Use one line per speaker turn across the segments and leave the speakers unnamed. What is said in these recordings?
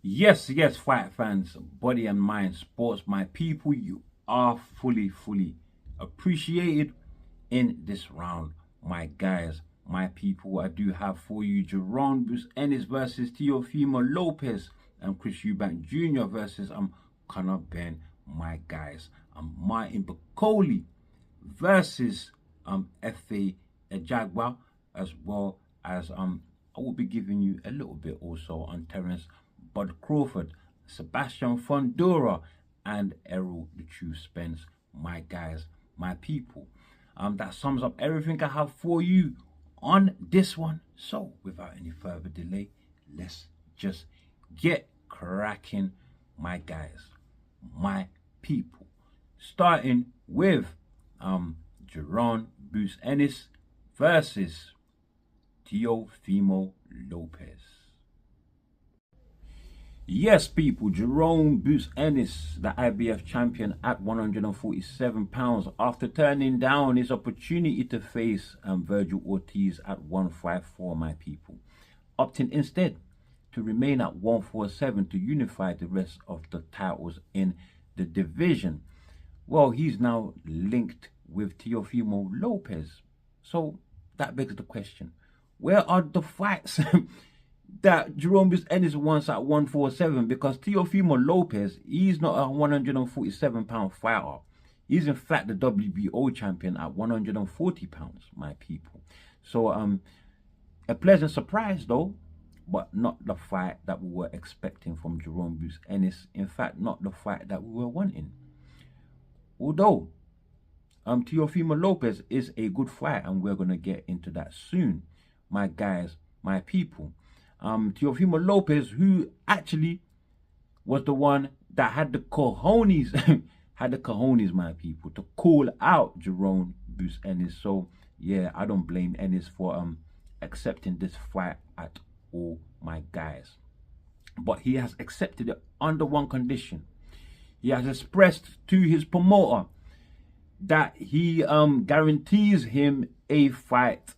Yes, yes, fight fans, body and mind, sports, my people, you are fully appreciated in this round. My guys, my people, I do have for you Jerome Ennis versus Teofimo Lopez and Chris Eubank Jr. versus Conor Benn. My guys, Martin Bakole versus FA Ajagba, as well as I will be giving you a little bit also on Terence Bud Crawford, Sebastian Fundora, and Erroll Spence. My guys, my people. That sums up everything I have for you on this one. So without any further delay, let's just get cracking, my guys, my people. Starting with Jerome Ennis versus Teofimo Lopez. Yes, people, Jerome Ennis, the IBF champion at 147 pounds, after turning down his opportunity to face Virgil Ortiz at 154, my people, opting instead to remain at 147 to unify the rest of the titles in the division. Well, he's now linked with Teofimo Lopez. So that begs the question, where are the fights that Jerome Ennis wants at 147? Because Teofimo Lopez, he's not a 147-pound fighter. He's in fact the WBO champion at 140 pounds, my people. So a pleasant surprise though, but not the fight that we were expecting from Jerome Ennis. In fact, not the fight that we were wanting. Although Teofimo Lopez is a good fight, and we're going to get into that soon, my guys, my people. Teofimo Lopez, who actually was the one that had the cojones, my people, to call out Jerome Ennis. So yeah, I don't blame Ennis for accepting this fight at all, my guys. But he has accepted it under one condition. He has expressed to his promoter that he guarantees him a fight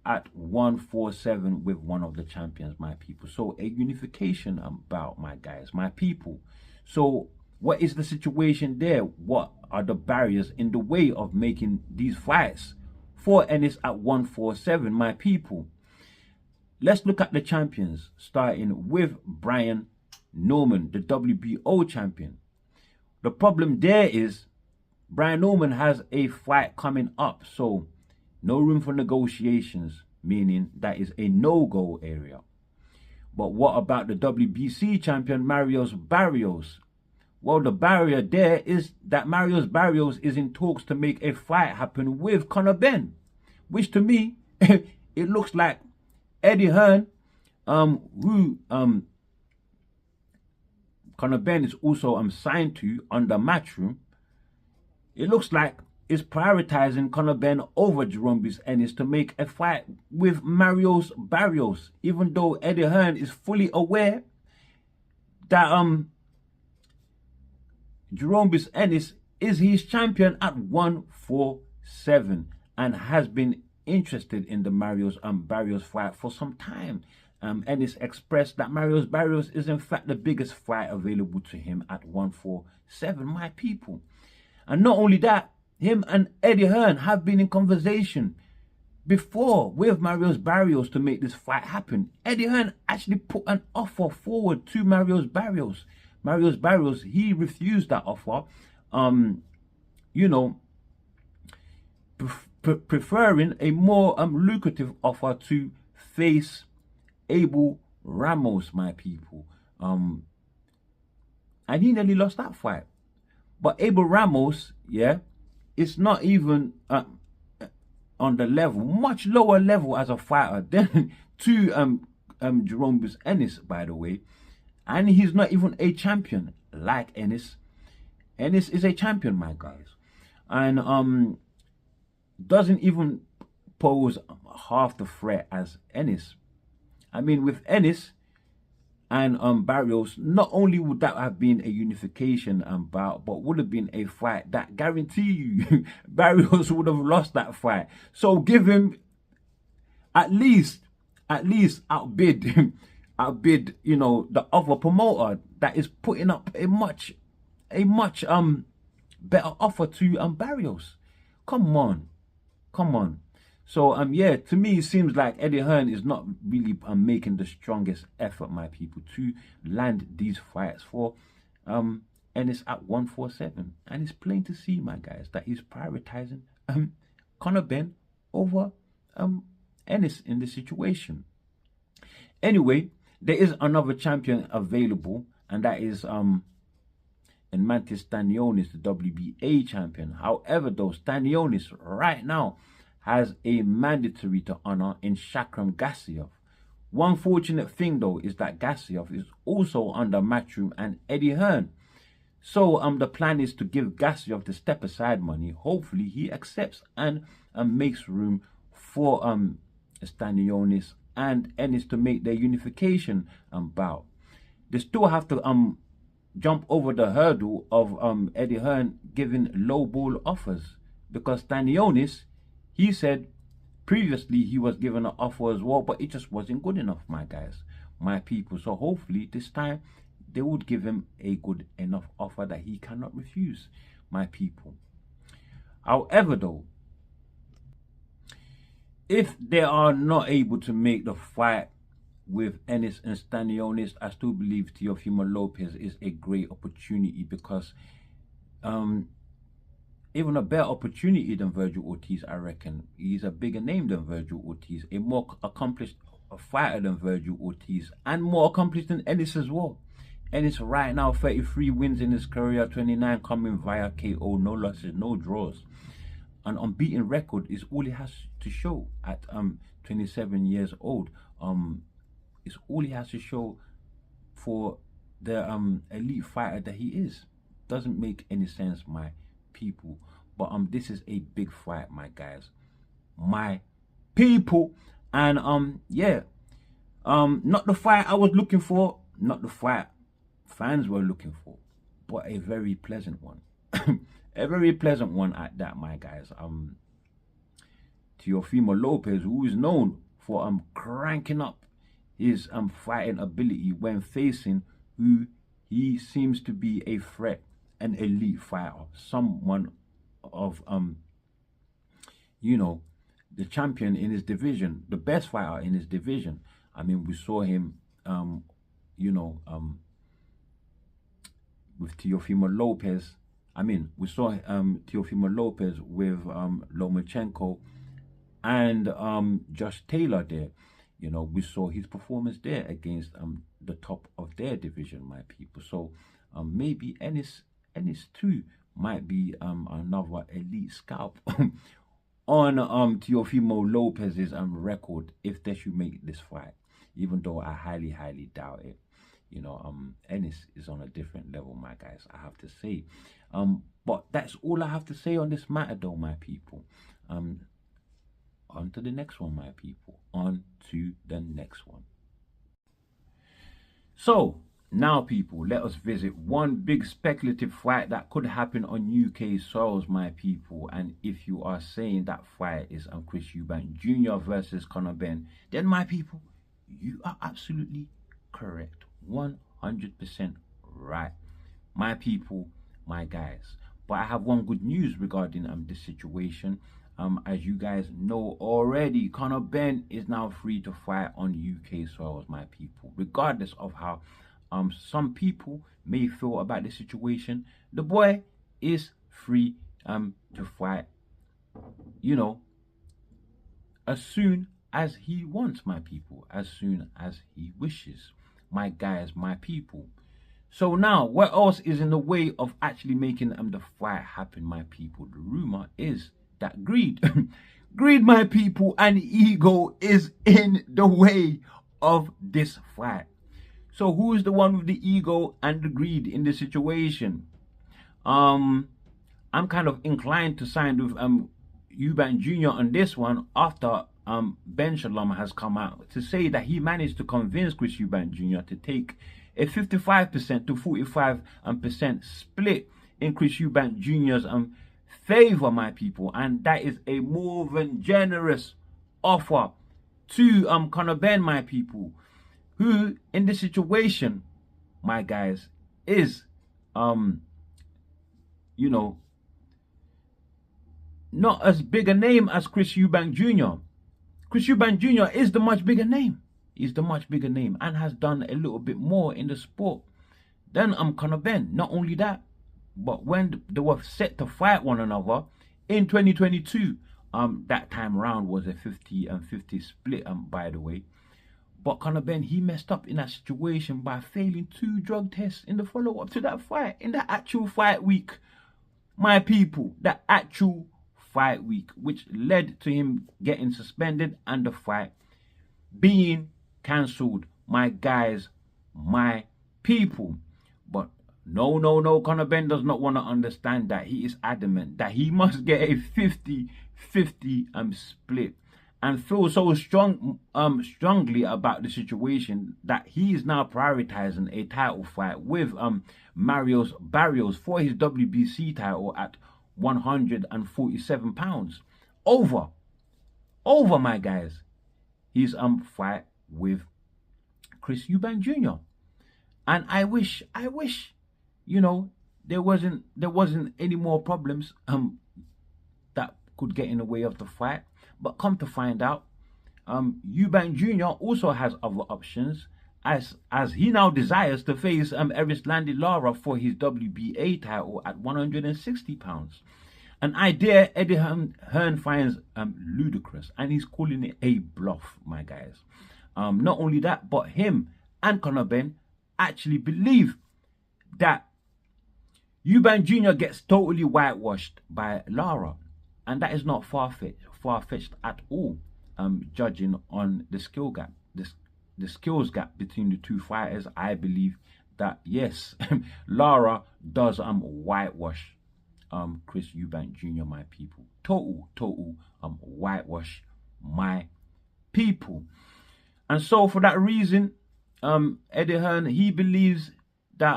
at 147 with one of the champions, my people. So a unification bout, my guys, my people. So what is the situation there? What are the barriers in the way of making these fights for Ennis at 147, my people? Let's look at the champions, starting with Brian Norman, the WBO champion. The problem there is Brian Norman has a fight coming up, so no room for negotiations, meaning that is a no-go area. But what about the WBC champion, Marius Barrios? Well, the barrier there is that Marius Barrios is in talks to make a fight happen with Conor Benn, which to me, it looks like Eddie Hearn, who Conor Benn is also signed to under Matchroom. It looks like is prioritizing Conor Benn over Jerome Ennis to make a fight with Marius Barrios, even though Eddie Hearn is fully aware that Jerome Ennis is his champion at 147 and has been interested in the Marius Barrios fight for some time. Ennis expressed that Marius Barrios is in fact the biggest fight available to him at 147, my people. And not only that, him and Eddie Hearn have been in conversation before with Marius Barrios to make this fight happen. Eddie Hearn actually put an offer forward to Marius Barrios. Marius Barrios, he refused that offer, you know, preferring a more lucrative offer to face Abel Ramos, my people. And he nearly lost that fight. But Abel Ramos, yeah, it's not even on the level, much lower level as a fighter than to Jerome Ennis, by the way. And he's not even a champion like Ennis. Ennis is a champion, my guys. And doesn't even pose half the threat as Ennis. I mean, with Ennis and Barrios, not only would that have been a unification bout, but would have been a fight that guarantee you Barrios would have lost that fight. So give him at least outbid outbid, you know, the other promoter that is putting up a much better offer to Barrios. Come on, come on. So yeah, to me it seems like Eddie Hearn is not really making the strongest effort, my people, to land these fights for Ennis at 147, and it's plain to see, my guys, that he's prioritizing Conor Benn over Ennis in this situation. Anyway, there is another champion available, and that is Ennis Stanionis, the WBA champion. However, though, Stanionis right now has a mandatory to honor in Shakram Gassiev. One fortunate thing, though, is that Gassiev is also under Matchroom and Eddie Hearn. So the plan is to give Gassiev the step aside money. Hopefully he accepts and makes room for Stanionis and Ennis to make their unification bout. They still have to jump over the hurdle of Eddie Hearn giving low ball offers, because Stanionis, he said previously he was given an offer as well, but it just wasn't good enough, my guys, my people. So hopefully this time they would give him a good enough offer that he cannot refuse, my people. However, though, if they are not able to make the fight with Ennis and Stanionis, I still believe Teofimo Lopez is a great opportunity, because even a better opportunity than Virgil Ortiz, I reckon. He's a bigger name than Virgil Ortiz, a more accomplished fighter than Virgil Ortiz, and more accomplished than Ennis as well. Ennis right now 33 wins in his career, 29 coming via KO, no losses, no draws. An unbeaten record is all he has to show at 27 years old. It's all he has to show for the elite fighter that he is. Doesn't make any sense, my people. But this is a big fight, my guys, my people. And yeah, not the fight I was looking for, not the fight fans were looking for, but a very pleasant one. A very pleasant one at that, my guys. Teofimo Lopez, who is known for cranking up his fighting ability when facing who he seems to be a threat, an elite fighter, someone of you know, the champion in his division, the best fighter in his division. I mean, we saw him you know, with Teofimo Lopez. I mean, we saw Teofimo Lopez with Lomachenko and Josh Taylor there. You know, we saw his performance there against the top of their division, my people. So maybe Ennis too might be another elite scalp on Teofimo Lopez's record if they should make this fight, even though I highly doubt it. You know, Ennis is on a different level, my guys, I have to say. But that's all I have to say on this matter, though, my people. On to the next one, my people. On to the next one. So, now, people, let us visit one big speculative fight that could happen on UK soils, my people. And if you are saying that fight is Chris Eubank Jr. versus Conor Benn, then, my people, you are absolutely correct. 100% right, my people, my guys. But I have one good news regarding this situation. As you guys know already, Conor Benn is now free to fight on UK soils, my people. Regardless of how some people may feel about the situation, the boy is free to fight, you know, as soon as he wants, my people, as soon as he wishes, my guys, my people. So now, what else is in the way of actually making the fight happen, my people? The rumor is that greed, greed, my people, and ego is in the way of this fight. So who is the one with the ego and the greed in this situation? I'm kind of inclined to side with Eubank Jr. on this one, after Ben Shalom has come out to say that he managed to convince Chris Eubank Jr. to take a 55% to 45% split in Chris Eubank Jr.'s favor, my people, and that is a more than generous offer to Conor Benn, my people. who in this situation, my guys, is you know, not as big a name as Chris Eubank Jr. Chris Eubank Jr. is the much bigger name. He's the much bigger name and has done a little bit more in the sport than Conor Benn. Not only that, but when they were set to fight one another in 2022, that time round was a 50-50 split, by the way. But Conor Benn, he messed up in that situation by failing 2 drug tests in the follow-up to that fight, in the actual fight week. My people, the actual fight week, which led to him getting suspended and the fight being cancelled. My guys, my people. But no, Conor Benn does not want to understand that. He is adamant that he must get a 50-50 split, and feels so strongly about the situation that he is now prioritizing a title fight with Marius Barrios for his WBC title at 147 pounds. Over my guys, his fight with Chris Eubank Jr. And I wish, you know, there wasn't any more problems that could get in the way of the fight. But come to find out, Eubank Jr. also has other options, as he now desires to face Erislandy Lara for his WBA title at 160 pounds. An idea Eddie Hearn finds ludicrous, and he's calling it a bluff, my guys. Not only that, but him and Conor Benn actually believe that Eubank Jr. gets totally whitewashed by Lara, and that is not far-fetched at all, judging on the skill gap, the skills gap between the two fighters. I believe that, yes, Lara does whitewash Chris Eubank Jr., my people. Total whitewash, my people. And so for that reason, Eddie Hearn, he believes that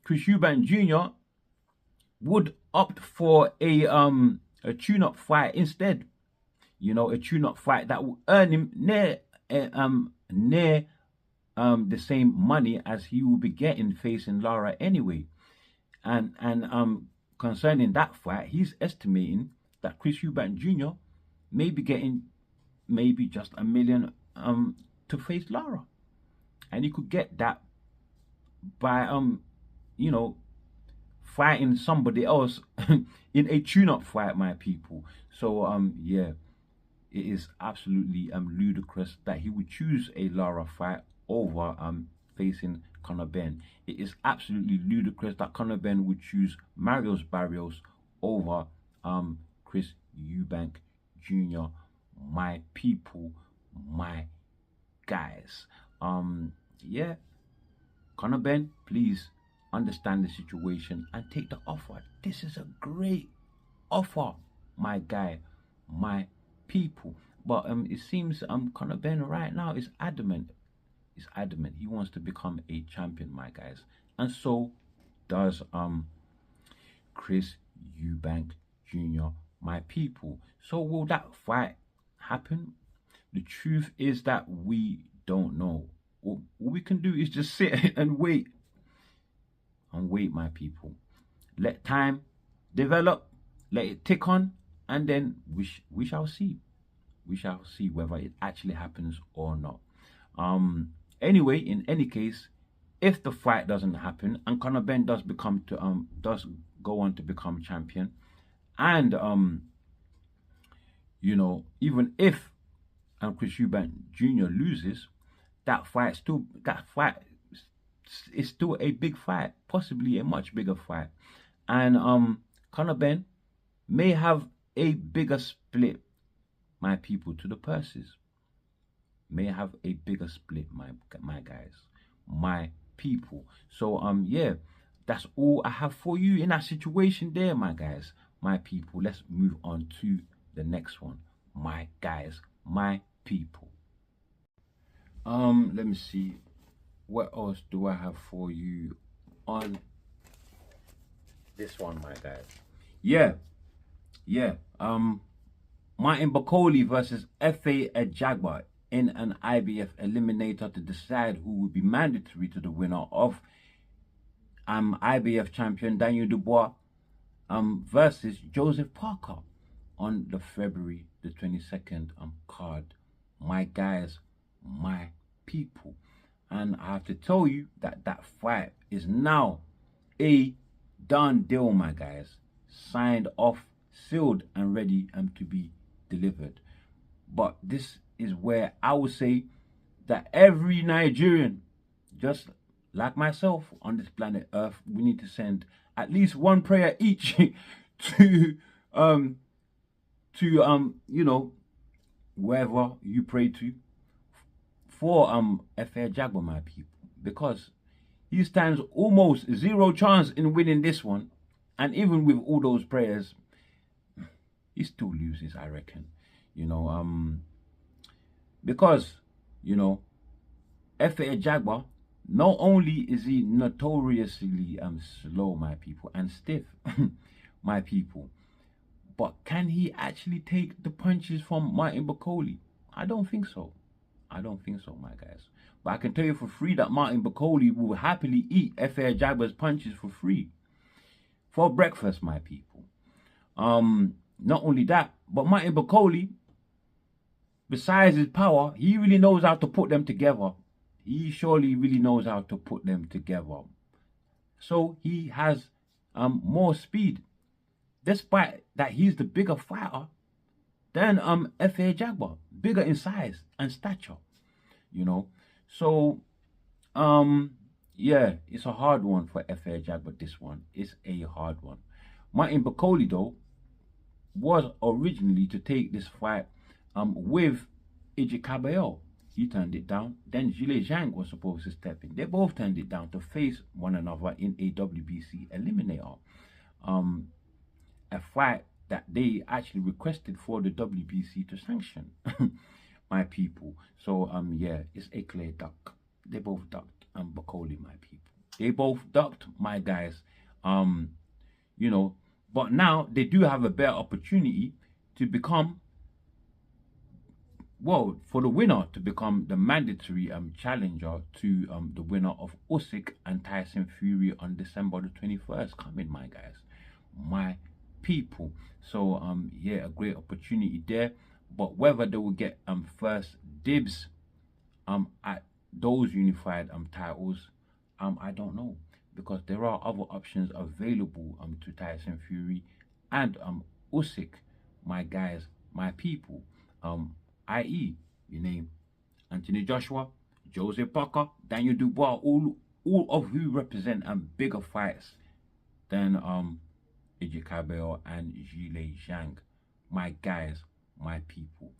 Chris Eubank Jr. would opt for a tune-up fight instead. You know, a tune-up fight that will earn him near the same money as he will be getting facing Lara anyway. And concerning that fight, he's estimating that Chris Eubank Jr. may be getting maybe just $1 million to face Lara, and he could get that by you know, fighting somebody else in a tune-up fight, my people. So yeah, it is absolutely ludicrous that he would choose a Lara fight over facing Conor Benn. It is absolutely ludicrous that Conor Benn would choose Marius Barrios over Chris Eubank Jr. My people, my guys. Yeah, Conor Benn, please understand the situation and take the offer. This is a great offer, my guy, my people. But it seems Conor Benn right now is adamant. He's adamant. He wants to become a champion, my guys. And so does Chris Eubank Jr., my people. So will that fight happen? The truth is that we don't know. All we can do is just sit and wait. And wait, my people. Let time develop, let it tick on, and then we shall see. We shall see whether it actually happens or not. Anyway, in any case, if the fight doesn't happen and Conor Benn does go on to become champion, and you know, even if Chris Eubank Jr. loses, that fight is still a big fight, possibly a much bigger fight, and Conor Benn may have a bigger split, my people, to the purses. May have a bigger split, my guys, my people. So yeah, that's all I have for you in that situation there, my guys, my people. Let's move on to the next one, my guys, my people. Let me see, what else do I have for you on this one, my guys? Yeah, Martin Bakole versus Ajagba in an IBF eliminator to decide who would be mandatory to the winner of IBF champion Daniel Dubois versus Joseph Parker on the February the 22nd card. My guys, my people. And I have to tell you that that fight is now a done deal, my guys. Signed off, sealed, and ready to be delivered. But this is where I would say that every Nigerian, just like myself on this planet Earth, we need to send at least one prayer each to you know, wherever you pray to, for F.A. Ajagba, my people, because he stands almost zero chance in winning this one, and even with all those prayers, he still loses, I reckon. You know, because, you know, F.A. Ajagba, not only is he notoriously slow, my people, and stiff, my people, but can he actually take the punches from Martin Bakole? I don't think so. I don't think so, my guys. But I can tell you for free that Martin Bakole will happily eat F.A. Ajagba's punches for free. For breakfast, my people. Not only that, but Martin Bakole, besides his power, he really knows how to put them together. He surely really knows how to put them together. So he has more speed. Despite that he's the bigger fighter than F.A. Ajagba, bigger in size and stature, you know. So yeah, it's a hard one for F.A. Ajagba. This one is a hard one. Martin Bakole, though, was originally to take this fight with Ajagba. He turned it down. Then Zhang was supposed to step in. They both turned it down to face one another in a WBC eliminator. A fight that they actually requested for the WBC to sanction, my people. So yeah, it's a clear duck. They both ducked Bakole, my people. They both ducked, my guys. You know, but now they do have a better opportunity to become, well, for the winner to become the mandatory challenger to the winner of Usyk and Tyson Fury on December the 21st coming, my guys, my people. So yeah, a great opportunity there, but whether they will get first dibs at those unified titles, I don't know, because there are other options available to Tyson Fury and Usyk, my guys, my people, i.e. you name Anthony Joshua, Joseph Parker, Daniel Dubois, all of who represent bigger fights than Ajagba and Zhang. My guys, my people.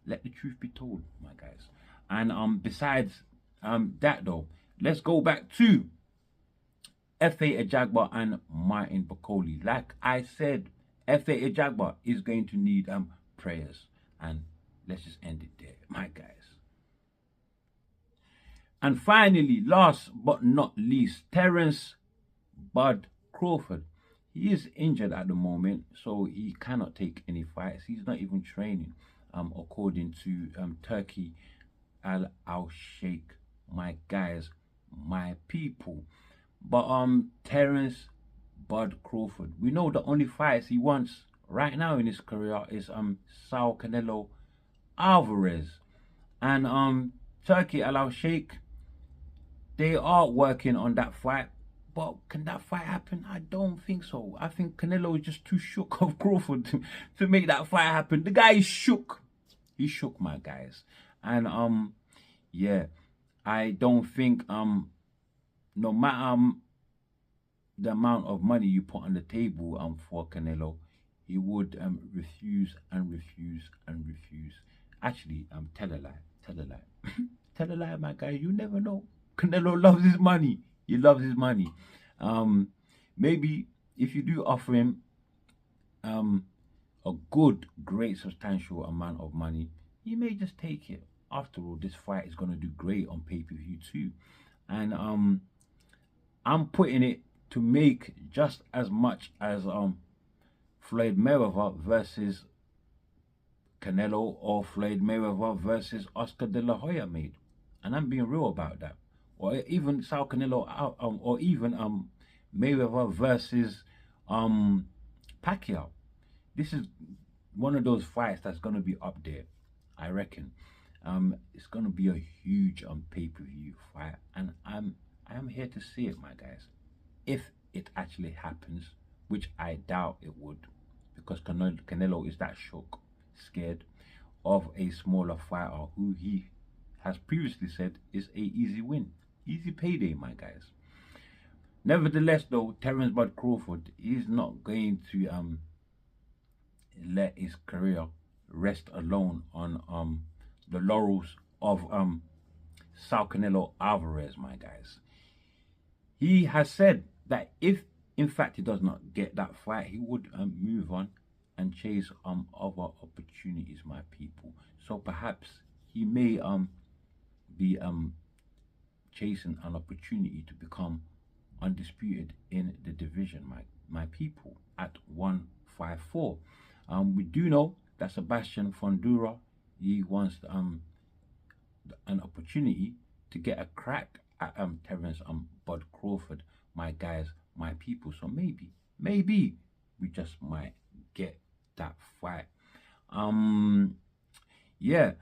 Let the truth be told, my guys. And besides that though, let's go back to F.A. Ajagba and Martin Bakole. Like I said, F.A. Ajagba is going to need prayers. And let's just end it there, my guys. And finally, last but not least, Terence Bud Crawford. He is injured at the moment, so he cannot take any fights. He's not even training, according to Turkey Al Sheikh. My guys, my people. But Terence Bud Crawford, we know the only fights he wants right now in his career is Saul Canelo Alvarez. And Turkey Al Sheikh, they are working on that fight. But can that fight happen? I don't think so. I think Canelo is just too shook of Crawford to make that fight happen. The guy is shook. He's shook, my guys. And yeah, I don't think no matter the amount of money you put on the table for Canelo, he would refuse and refuse and refuse. Actually, tell a lie. Tell a lie. Tell a lie, my guy. You never know. Canelo loves his money. He loves his money. Maybe if you do offer him a good, great, substantial amount of money, he may just take it. After all, this fight is going to do great on pay-per-view too. And I'm putting it to make just as much as Floyd Mayweather versus Canelo or Floyd Mayweather versus Oscar De La Hoya made, and I'm being real about that. Or even Sao Canelo, or even Mayweather versus Pacquiao. This is one of those fights that's gonna be up there, I reckon. It's gonna be a huge pay-per-view fight, and I'm here to see it, my guys. If it actually happens, which I doubt it would, because Canelo is that shook, scared of a smaller fighter who he has previously said is a easy win, easy payday, my guys. Nevertheless, though, Terence Bud Crawford is not going to let his career rest alone on the laurels of Sao Canelo Alvarez, my guys. He has said that if in fact he does not get that fight, he would move on and chase other opportunities, my people. So perhaps he may be chasing an opportunity to become undisputed in the division, my people, at 154. We do know that Sebastian Fundora, he wants an opportunity to get a crack at Terence Bud Crawford, my guys, my people. So maybe we just might get that fight. Yeah,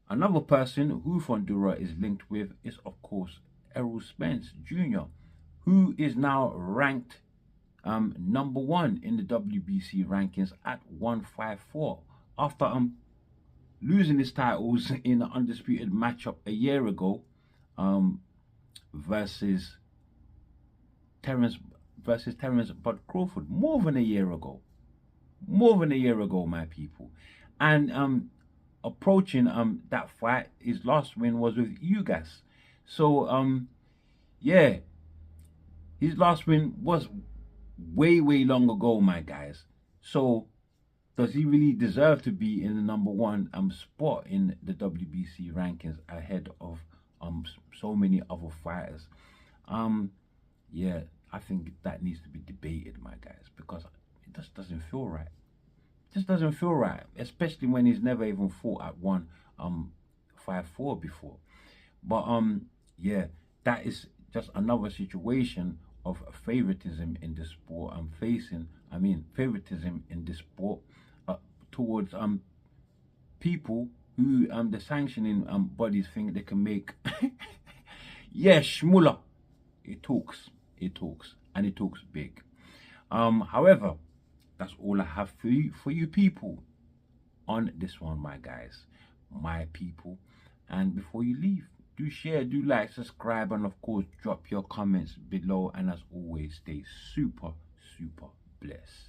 another person who Fundora is linked with is of course Erroll Spence Jr., who is now ranked number 1 in the WBC rankings at 154 after losing his titles in an undisputed matchup a year ago versus Terence Bud Crawford, more than a year ago, my people. And approaching that fight, his last win was with Eubanks. So yeah, his last win was way long ago, my guys. So does he really deserve to be in the number 1 spot in the WBC rankings ahead of so many other fighters? Yeah, I think that needs to be debated, my guys, because it just doesn't feel right. It just doesn't feel right, especially when he's never even fought at 154 before. But yeah, that is just another situation of favoritism in the sport. Favoritism in the sport towards people who the sanctioning bodies think they can make yeah, shmula. It talks, and it talks big. However, that's all I have for you people on this one, my guys, my people. And before you leave, do share, do like, subscribe, and of course drop your comments below. And as always, stay super blessed.